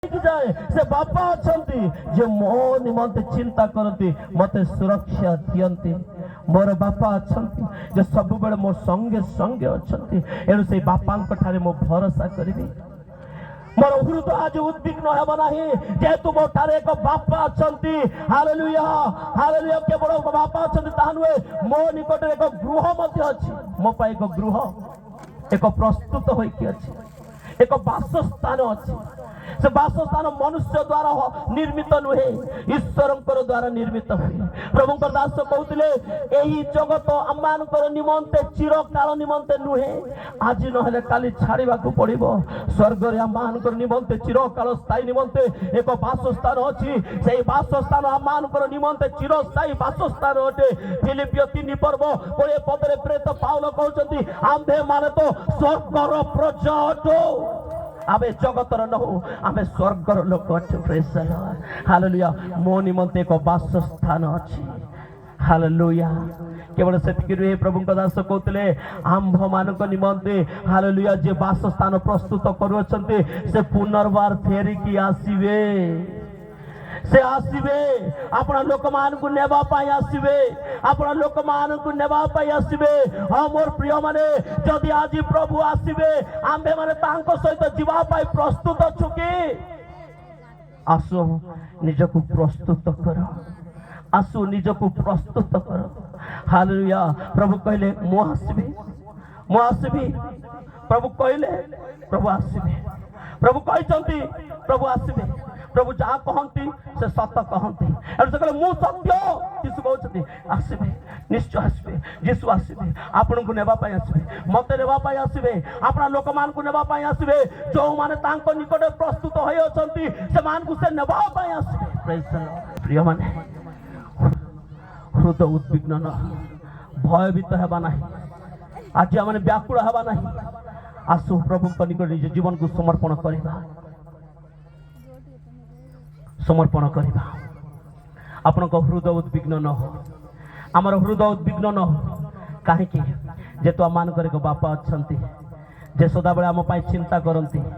जाए से बापा अच्छी जे मो निमंते चिंता करती मत सुरक्षा दियंती मोर बापा अच्छी जे सब बेले मो संगे संगे अच्छी एणु से बापा मो भरोसा करी मोर हृदय तो आज उद्विग्न हेब नाही जेहेतु मो ठारे एक बापा अच्छी हालेलुया हालेलुया केवल बापा अच्छी ताहा नुहे मो निकट एक गृह मध्य अच्छी मो पाई एक गृह एक प्रस्तुत होइकी अच्छी एक बासस्थान अच्छी से बासस्थान मनुष्य द्वारा निर्मित नुहे ईश्वर द्वारा निर्मित हुए प्रभु दास कहते यही जगत आम निमंते चिरकाल निमंते नुहे आज ना काली छाड़ा पड़ो स्वर्ग आम निमंते चिरकाल स्थायी निमंते एक बासस्थान अच्छी से बासस्थान आम निमंते चिरस्थायी बासस्थान अटे फिलिपियो 3 पर्व 20 पदरे प्रेरित पाउल कहते आम्भे माने तो स्वर्गर प्रजा अटो आमे जगतर नहु आमे स्वर्गर लोक प्रेज द लॉर्ड हालेलुया मो निमंते एक वासस्थान अछि हालेलुया केवल सेतिक नुहे प्रभु दास कहते आंभ मान निमंते हालेलुया जे वासस्थान प्रस्तुत करुछन्ते से पुनर्बार फेरिकी आसीबे से आसीबे अपना लोक मान को नेबा पाई आसीबे अपना लोक मान को नेबा पाई आसीबे हां मोर प्रिय माने जदि आज प्रभु आसीबे आंबे माने तांको सहित जीवा पाई प्रस्तुत छु कि आसो निजको प्रस्तुत करो आसो निजको प्रस्तुत करो हालेलुया प्रभु कहले मो आसीबे प्रभु कहले प्रभु आसीबे प्रभु कहचंती प्रभु आसीबे प्रभु जहाँ कहती से सत कहती कहले मु सत्य यीशु कहते आसबे निश्चय आसबे यीशु आसबे आपन को नेबा पाई आसबे मते नेबा पाई आसबे अपना लोक मान को नेबा पाई आसबे जो माने तांको निकट प्रस्तुत होय अछंती से मान को से नेबा पाई आसबे प्रेज द लॉर्ड प्रिय माने हृदय उद्विग्न न भयभीत हेबा नाही आज माने व्याकुल हेबा नाही आसु प्रभु को निकट निज जीवन को समर्पण करबा समर्पण करवा आपण हृदय उद्विग्न न हो आमर हृदय उद्विग्न न हो कहीं जेतु आम मान बापा अच्छा जे सदाबले आम चिंता करती।